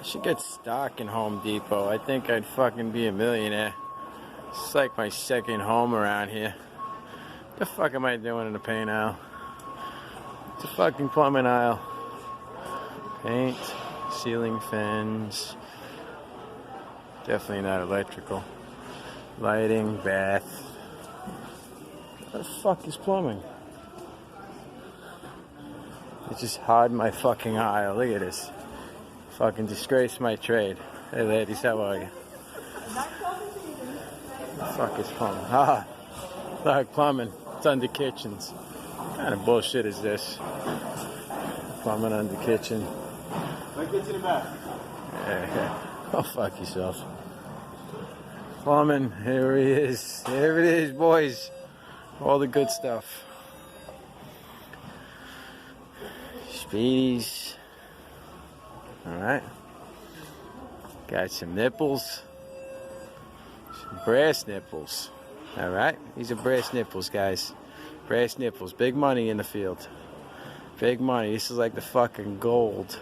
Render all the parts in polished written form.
I should get stock in Home Depot. I think I'd fucking be a millionaire. It's like my second home around here. What the fuck am I doing in the paint aisle? It's a fucking plumbing aisle. Paint, ceiling fans. Definitely not electrical. Lighting, bath. What the fuck is plumbing? It just hard my fucking aisle. Look at this. Fucking disgrace my trade. Hey ladies, how are you? The fuck is plumbing? Ah, look, plumbing. It's under kitchens. What kind of bullshit is this? Plumbing under kitchen. Right, get to the back. Yeah. Oh, fuck yourself. Plumbing, here he is. Here it is, boys. All the good stuff. Speedies. Alright. Got some nipples. Some brass nipples. Alright. These are brass nipples, guys. Brass nipples. Big money in the field. Big money. This is like the fucking gold.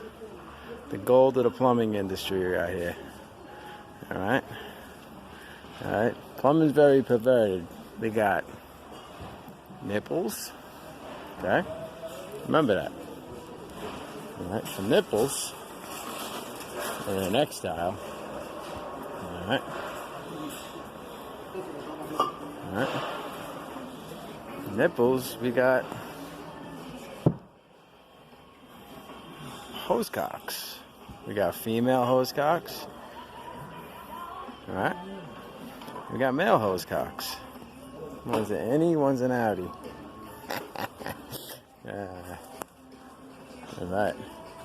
The gold of the plumbing industry right here. Alright. Alright. Plumbing's very perverted. We got nipples. Okay. Remember that. Alright. Some nipples. In the next aisle. Alright. Alright. Nipples, we got hose cocks. We got female hose cocks. Alright. We got male hose cocks. One's an innie, one's an outie. Alright.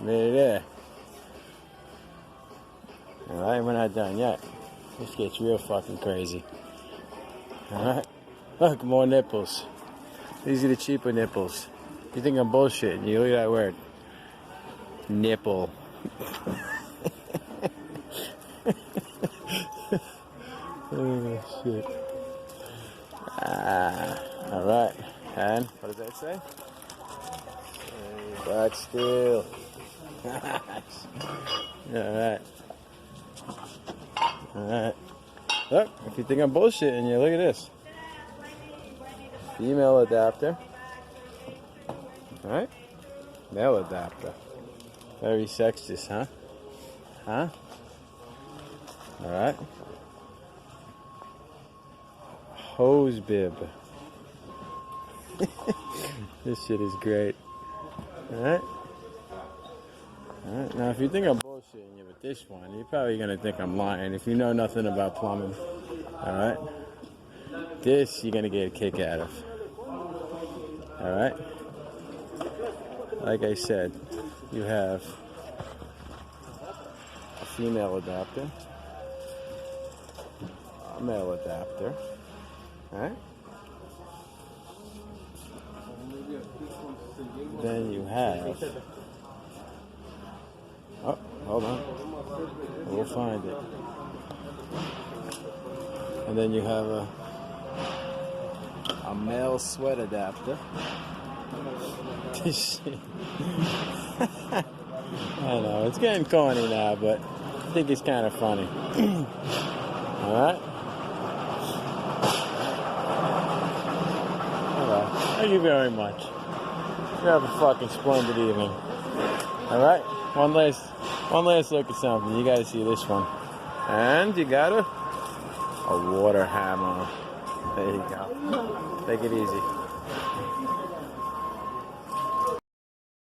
Made it there. Alright, we're not done yet. This gets real fucking crazy. Alright. Look, more nipples. These are the cheaper nipples. You think I'm bullshitting? You look at that word. Nipple. Oh, shit. Alright. And, what does that say? But still. Alright. Alright. Look, if you think I'm bullshitting you, look at this. Female adapter. Alright. Male adapter. Very sexist, huh? Huh? Alright. Hose bib. This shit is great. Alright. Alright. Now if you think I'm bullshitting you with this one, you're probably gonna think I'm lying if you know nothing about plumbing. Alright. This you're gonna get a kick out of. Alright. Like I said, you have a female adapter, a male adapter. Alright. Then you have, oh, hold on, we'll find it. And then you have a male sweat adapter. This shit. I know, it's getting corny now, but I think it's kind of funny. Alright? Alright, thank you very much. You have a fucking splendid evening. Alright? One last look at something. You gotta see this one. And you got a water hammer. There you go. Take it easy.